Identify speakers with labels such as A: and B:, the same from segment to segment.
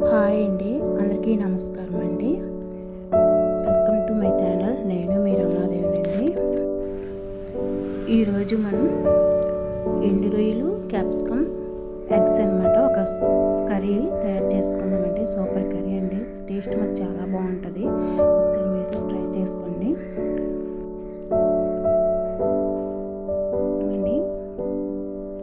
A: Hi అండి, అందరికీ నమస్కారం అండి. Welcome to my channel. నేను మీ రమాదేవినండి. ఈరోజు మనం ఎండు రొయ్యలు, క్యాప్సికమ్, ఎగ్స్ అనమాట ఒక కర్రీ తయారు చేసుకుందామండి. సూపర్ కర్రీ అండి. టేస్ట్ మాకు చాలా బాగుంటుంది. ఒకసారి మీరు ట్రై చేసుకోండి.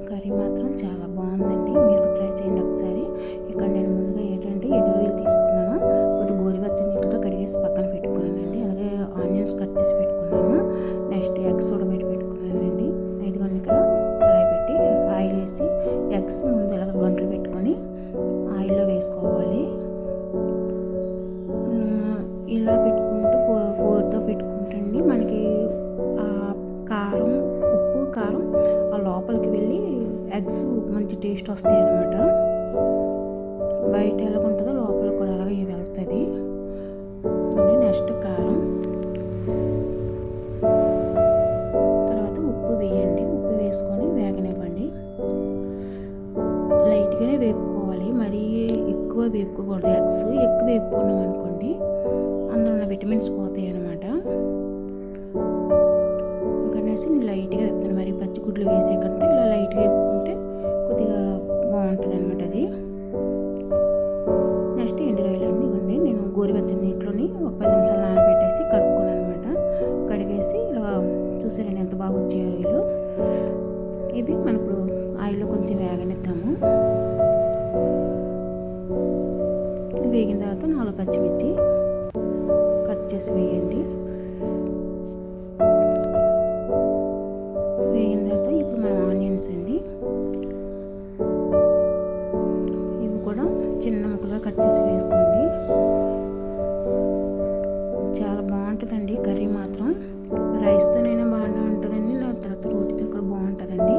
A: కర్రీ మాత్రం చాలా బాగుందండి. మీరు ట్రై చేయండి ఒకసారి. ఇక్కడ నేను ముందుగా ఏంటంటే ఎండు రొయ్యలు తీసుకున్నాను. కొద్దిగా గోరువెచ్చని నీటితో కడిగేసి పక్కన పెట్టుకున్నానండి. అలాగే ఆనియన్స్ కట్ చేసి పెట్టుకున్నాను. నెక్స్ట్ ఎగ్స్ ఉడబెట్టి పెట్టుకున్నానండి. ఇదిగోండి ఇక్కడ కడాయి పెట్టి ఆయిల్ వేసి ఎగ్స్ ముందు ఇలాగ గంటలు పెట్టుకొని ఆయిల్లో వేసుకోవాలి. ఇలా పెట్టుకుంటూ ఫోర్తో పెట్టుకుంటండి మనకి కారం, ఉప్పు, కారం ఆ లోపలికి వెళ్ళి ఎగ్స్ మంచి టేస్ట్ వస్తాయి అన్నమాట. బయట ఎలాగుంటుందో లోపల కూడా అలాగే వెళ్తుంది. నెక్స్ట్ కారం, తర్వాత ఉప్పు వేయండి. ఉప్పు వేసుకొని వేగనివ్వండి. లైట్గానే వేపుకోవాలి, మరీ ఎక్కువ వేపుకోకూడదు. ఎగ్స్ ఎక్కువ వేపుకున్నాం అనుకోండి అందులో ఉన్న విటమిన్స్ పోతాయి అన్నమాట. అనేసి నేను లైట్గా వేపుతాను. మరి పచ్చిగుడ్లు వేసే కంటే ఇలా లైట్గా వేపుకుంటే కొద్దిగా బాగుంటుంది అనమాట అది. నెక్స్ట్ ఎండు రొయ్యలన్నీ ఇవ్వండి. నేను గోరువెచ్చని నీటిలోని ఒక 10 నిమిషాలు నానబెట్టేసి కడుక్కున్నాను అనమాట. కడిగేసి ఇలా చూసారండి ఎంత బాగా వచ్చాయి రొయ్యలు. ఇవి మనం ఇప్పుడు ఆయిల్లో కొంచెం వేగనిద్దాము. వేగిన తర్వాత 4 పచ్చిమిర్చి కట్ చేసి వేయండి. వేగిన తర్వాత ఇప్పుడు మన ఆనియన్స్ అండి, ఇవి కూడా చిన్న ముక్కలుగా కట్ చేసి వేసుకోండి. చాలా బాగుంటుందండి కర్రీ మాత్రం. రైస్తోనైనా బాగానే ఉంటుందండి, తర్వాత రోటీతో కూడా బాగుంటుందండి.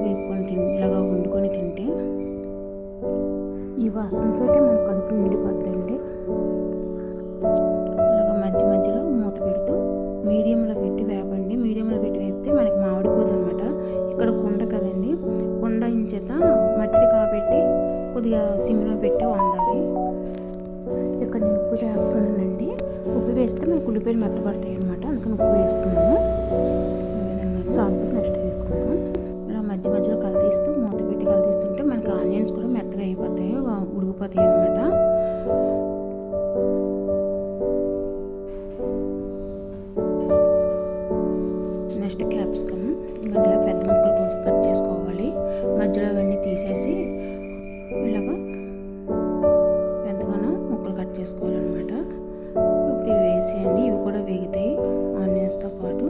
A: వేపుకొని ఇలాగా వండుకొని తింటే ఈ వాసనతో మన కడుపు నిండిపోద్దండి. ఇలాగ మధ్య మధ్యలో మూత పెడుతూ మీడియంలో పెట్టి వేపండి. మీడియంలో పెట్టి వేపితే మనకి మామిడిపోదు అనమాట. ఇక్కడ కుండ కదండి, కుండ ఇంచేత మట్టిని కాబట్టి కొద్దిగా సిమ్లో పెట్టి వండాలి. ఇక్కడ నేను ఉప్పు వేస్తున్నానండి. ఉప్పు వేస్తే మనకు ఉల్లిపాయలు మెత్తపడతాయి అనమాట, అందుకని ఉప్పు వేస్తున్నాను. చాలు నెక్స్ట్ వేసుకుంటాం. ఇలా మధ్య మధ్యలో కలితీస్తూ మూత పెట్టి కలితీస్తుంటే మనకి ఆనియన్స్ కూడా మెత్తగా అయిపోతాయి, ఉడికిపోతాయి అనమాట. నెక్స్ట్ క్యాప్సికమ్ ఇలా పెద్ద ముక్కలు కోసం కట్ చేసుకోవాలి. మధ్యలో అవన్నీ తీసేసి ఇలాగా పెద్దగానో ముక్కలు కట్ చేసుకోవాలన్నమాట. ఇప్పుడు ఇవి వేసేయండి. ఇవి కూడా వేగుతాయి ఆనియన్స్తో పాటు.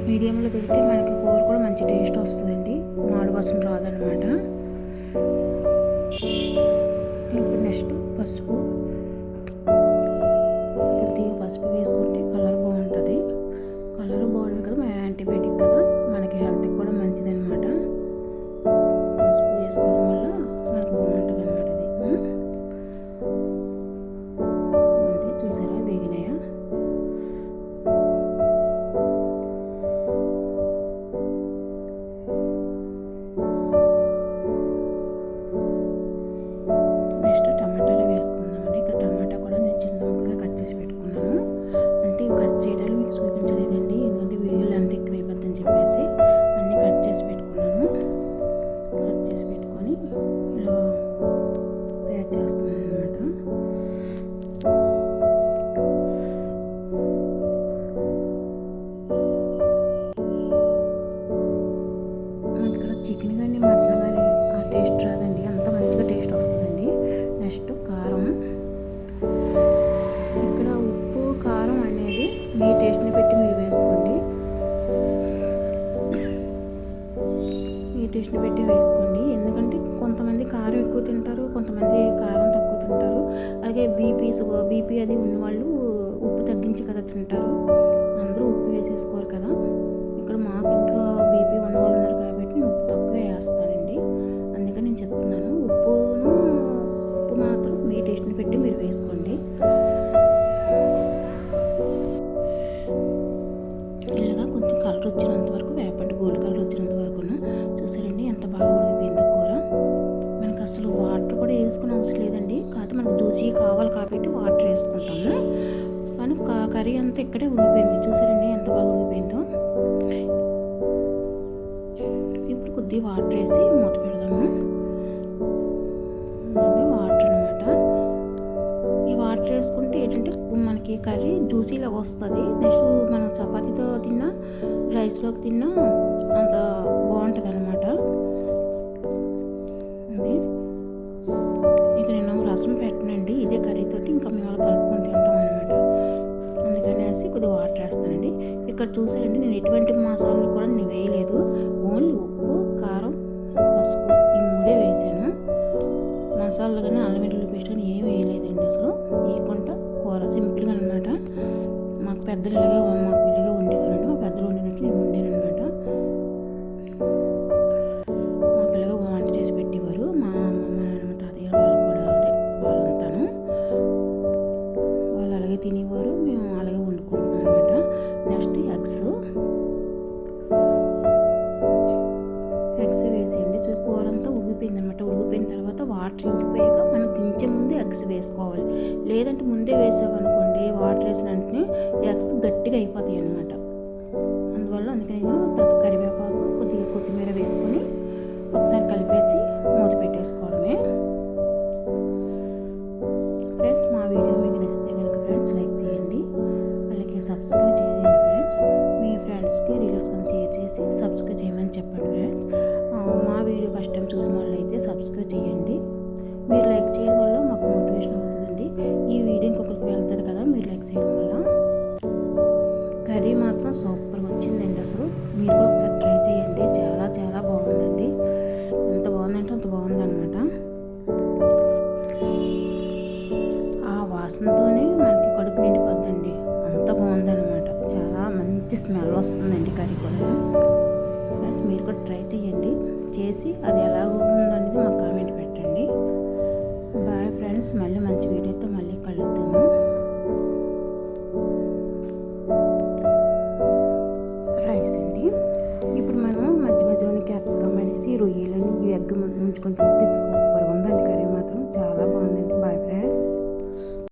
A: మీడియంలో పెడితే మనకి కూర కూడా మంచి టేస్ట్ వస్తుందండి, మాడు వాసన రాదనమాట. ఇప్పుడు నెక్స్ట్ పసుపు, కొద్దిగా పసుపు వేసుకుంటే కలర్ బాగుంటుంది. కలర్ బాగుంటుంది కదా, యాంటీబయాటిక్ కదా, మనకి హెల్త్కి కూడా మంచిది అనమాట. పసుపు వేసుకోవడం వల్ల మనకు బాగుంటుంది అనమాట అది. చూసారా వేగినాయా? నెక్స్ట్ టమాటాలు వేసుకుందామండి. ఇక్కడ టమాటా కూడా నేను చిన్న ముక్కలుగా కట్ చేసి పెట్టుకున్నాను. అంటే ఇవి కట్ చేయడాలు మీకు చూపించలేదండి, ఎందుకంటే వీడియోలో అంత ఎక్కువ అయిపోద్దని చెప్పేసి అన్నీ కట్ చేసి పెట్టుకున్నాను. కట్ చేసి పెట్టుకొని ఇలా తయారు చేస్తున్నాను అనమాట. మనకి ఇక్కడ చికెన్ కానీ మటన్ కానీ ఆ టేస్ట్ రాదండి, అంత మంచిగా టేస్ట్ వస్తుందండి. నెక్స్ట్ కారం. ఇక్కడ ఉప్పు కారం అనేది మీ టేస్ట్ని పెట్టి మీరు వేసుకోండి. మీ టేస్ట్ని పెట్టి వేసుకోండి. ఎందుకంటే కొంతమంది కారం ఎక్కువ తింటారు, కొంతమంది కారం తక్కువ తింటారు. అలాగే బీపీ అది ఉన్నవాళ్ళు ఉప్పు తగ్గించి కదా తింటారు. అందరూ ఉప్పు వేసేసుకోరు కదా. ఇక్కడ మాకు కొంచెం కలర్ వచ్చినంత వరకు వేపండి, గోల్డ్ కలర్ వచ్చినంత వరకు. చూసారండి ఎంత బాగా ఉడికిపోయిందో కూర. మనకు అసలు వాటర్ కూడా వేసుకునే అవసరం లేదండి, కాకపోతే మనకు జ్యూసీ కావాలి కాబట్టి వాటర్ వేసుకుంటాము. కానీ కర్రీ అంతా ఇక్కడే ఉడికిపోయింది. చూసారండి ఎంత బాగా ఉడికిపోయిందో. ఇప్పుడు కొద్దిగా వాటర్ వేసి మూత పెడదాము. వాటర్ అనమాట. ఈ వాటర్ వేసుకుంటే ఏంటంటే మనకి కర్రీ జ్యూసీలాగా వస్తుంది. నెక్స్ట్ మనం చపాతీతో తిన్నా, రైస్లోకి తిన్నా అంత బాగుంటుంది అనమాట. ఇక నేను రసం పెట్టనండి, ఇదే కర్రీతోటి ఇంకా మేము అలా కలుపుకొని తింటాం అనమాట. అందుకనేసి కొద్దిగా వాటర్ వేస్తానండి. ఇక్కడ చూసారండి నేను ఎటువంటి మసాలాలు కూడా నేను వేయలేదు. ఓన్లీ ఉప్పు, కారం, పసుపు ఈ మూడే వేసాను. మసాలాలు కానీ అల్లం వెల్లుల్లి పేస్ట్ కానీ ఏం వేయలేదండి అసలు. వేయకుండా కూర సింపుల్గా అనమాట. మాకు పెద్దలు ఇలాగే ఉండేవారండి. మా పెద్దలు వండినట్టు నేను వండాను అనమాట. మాకు ఇలాగే వంట చేసి పెట్టేవారు మా అమ్మమ్మ, నాన్నమ్మ, తాతయ్య వాళ్ళు కూడా. అదే వాళ్ళంతాను వాళ్ళు అలాగే తినేవారు, మేము అలాగే వండుకుంటున్నాం అనమాట. నెక్స్ట్ ఎగ్స్ వేసేయండి. కూర అంతా ఉడికిపోయింది అనమాట. ఉడికిపోయిన తర్వాత వాటర్ ఇంకిపోయాక మనం దించే ముందే ఎగ్స్ వేసుకోవాలి. లేదంటే ముందే వేసామనుకోండి, వాటర్ వేసిన వెంటనే ఎగ్స్ గట్టిగా అయిపోతాయి అనమాట. అందుకని నేను కరివేపాకు, కొద్దిగా కొత్తిమీర వేసుకొని ఒకసారి కలిపేసి మూత పెట్టేసుకోవడమే. ఫ్రెండ్స్ మా వీడియో మీకు నచ్చితే కనుక ఫ్రెండ్స్ లైక్ చేయండి, అలాగే సబ్స్క్రైబ్ చేయండి ఫ్రెండ్స్. మీ ఫ్రెండ్స్కి రిలేటివ్స్కి షేర్ చేసి సబ్స్క్రైబ్ చేయమని చెప్పండి ఫ్రెండ్స్. మా వీడియో ఫస్ట్ టైం చూసిన వాళ్ళు అయితే సబ్స్క్రైబ్ చేయండి. మీరు లైక్ చేయడం వల్ల మాకు మోటివేషన్ అవుతుందండి. ఈ వీడియో ఇంకొకరికి వెళ్తుంది కదా మీరు లైక్ చేయడం వల్ల. కర్రీ మాత్రం సూపర్గా వచ్చిందండి. అసలు మీరు కూడా ఒకసారి ట్రై చేయండి. చాలా చాలా బాగుందండి. ఎంత బాగుందంటే అంత బాగుందన్నమాట. ఆ వాసనతోనే మనకి కడుపు నిండిపోద్దండి. అంత బాగుందన్నమాట. చాలా మంచి స్మెల్ వస్తుందండి కర్రీ కూడా. ప్లస్ మీరు కూడా ట్రై చేయండి. చేసి అది ఎలా ఉందనేది మాకు కామెంట్ పెట్టండి. బాయ్ ఫ్రెండ్స్, మళ్ళీ మంచి వీడియోతో మళ్ళీ కలుద్దాము. రైస్ అండి. ఇప్పుడు మనం మధ్య మధ్యలోని క్యాప్సికమ్ అనేసి రొయ్యలని ఈ ఎగ్ ముంచుకొని తీసుకోవాలి.